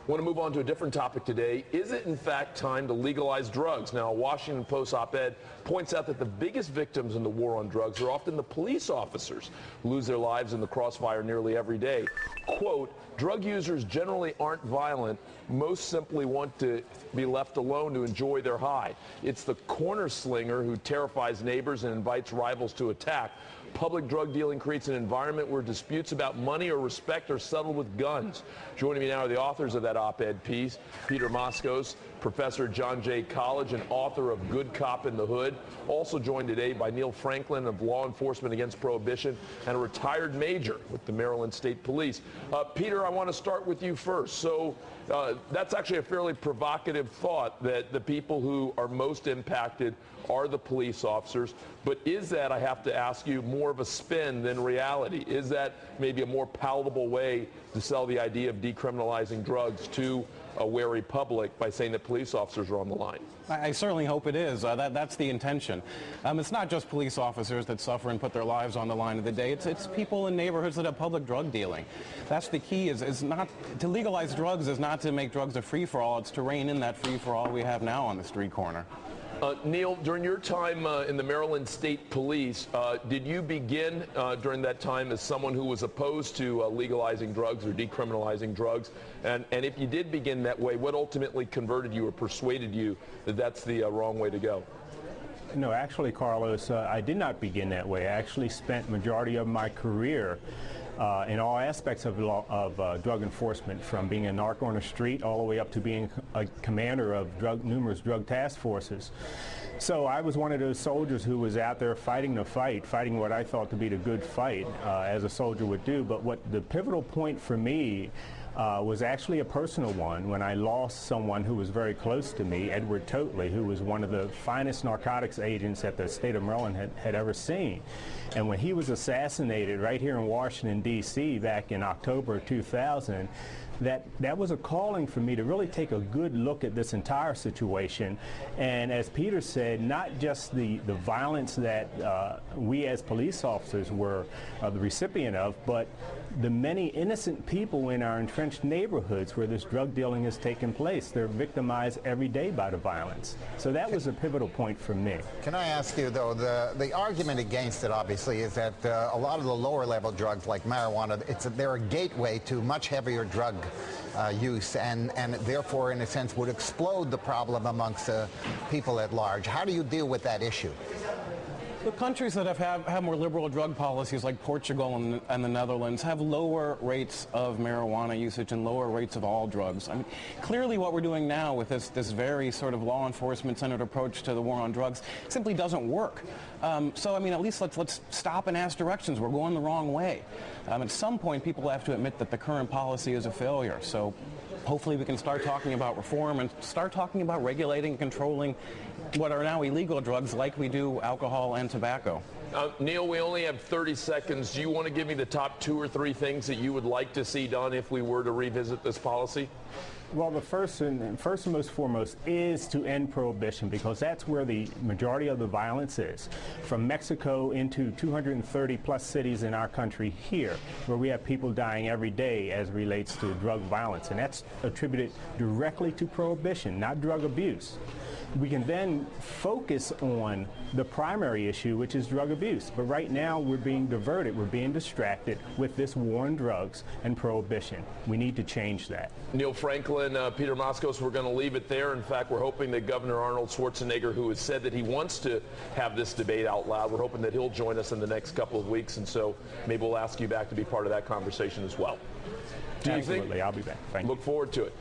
Want to move on to a different topic today. Is it in fact time to legalize drugs? Now, a Washington Post op-ed points out that the biggest victims in the war on drugs are often the police officers who lose their lives in the crossfire nearly every day. Quote, drug users generally aren't violent. Most simply want to be left alone to enjoy their high. It's the corner slinger who terrifies neighbors and invites rivals to attack. Public drug dealing creates an environment where disputes about money or respect are settled with guns. Joining me now are the authors of that op-ed piece, Peter Moskos, professor at John Jay College and author of Good Cop in the Hood. Also joined today by Neil Franklin of Law Enforcement Against Prohibition and a retired major with the Maryland State Police. Peter, I want to start with you first. So that's actually a fairly provocative thought that the people who are most impacted are the police officers. But is that, I have to ask you, more of a spin than reality? Is that maybe a more palatable way to sell the idea of decriminalizing drugs to a wary public by saying that police officers are on the line? I certainly hope it is. That's the intention. It's not just police officers that suffer and put their lives on the line of the day. It's people in neighborhoods that have public drug dealing. That's the key. Is not to legalize drugs is not to make drugs a free-for-all. It's to rein in that free-for-all we have now on the street corner. Neil, during your time in the Maryland State Police, did you begin during that time as someone who was opposed to legalizing drugs or decriminalizing drugs? And if you did begin that way, what ultimately converted you or persuaded you that that's the wrong way to go? No, actually, Carlos, I did not begin that way. I actually spent majority of my career in all aspects of drug enforcement, from being a narc on the street all the way up to being a commander of numerous drug task forces. So I was one of those soldiers who was out there fighting the fight, fighting what I thought to be the good fight, as a soldier would do. But what the pivotal point for me was actually a personal one when I lost someone who was very close to me, Edward Totley, who was one of the finest narcotics agents that the state of Maryland had ever seen. And when he was assassinated right here in Washington, D.C. back in October of 2000, that was a calling for me to really take a good look at this entire situation. And as Peter said, not just the violence that we as police officers were the recipient of, but the many innocent people in our entrenched neighborhoods where this drug dealing has taken place. They're victimized every day by the violence. So that was a pivotal point for me. Can I ask you, though, the argument against it, obviously, is that a lot of the lower level drugs like marijuana, they're a gateway to much heavier drug use, and therefore, in a sense, would explode the problem amongst people at large. How do you deal with that issue? The countries that have more liberal drug policies, like Portugal and the Netherlands, have lower rates of marijuana usage and lower rates of all drugs. I mean, clearly what we're doing now with this very sort of law enforcement-centered approach to the war on drugs simply doesn't work. So, I mean, at least let's stop and ask directions. We're going the wrong way. At some point, people have to admit that the current policy is a failure. So hopefully we can start talking about reform and start talking about regulating and controlling what are now illegal drugs like we do alcohol and tobacco. Neil, we only have 30 seconds. Do you want to give me the top 2 or 3 things that you would like to see done if we were to revisit this policy? Well, the first and most foremost is to end prohibition, because that's where the majority of the violence is. From Mexico into 230 plus cities in our country here, where we have people dying every day as relates to drug violence. And that's attributed directly to prohibition, not drug abuse. We can then focus on the primary issue, which is drug abuse. But right now, we're being diverted. We're being distracted with this war on drugs and prohibition. We need to change that. Neil Franklin, Peter Moskos, we're going to leave it there. In fact, we're hoping that Governor Arnold Schwarzenegger, who has said that he wants to have this debate out loud, we're hoping that he'll join us in the next couple of weeks. And so maybe we'll ask you back to be part of that conversation as well. Absolutely. I'll be back. Thank you. Look forward to it.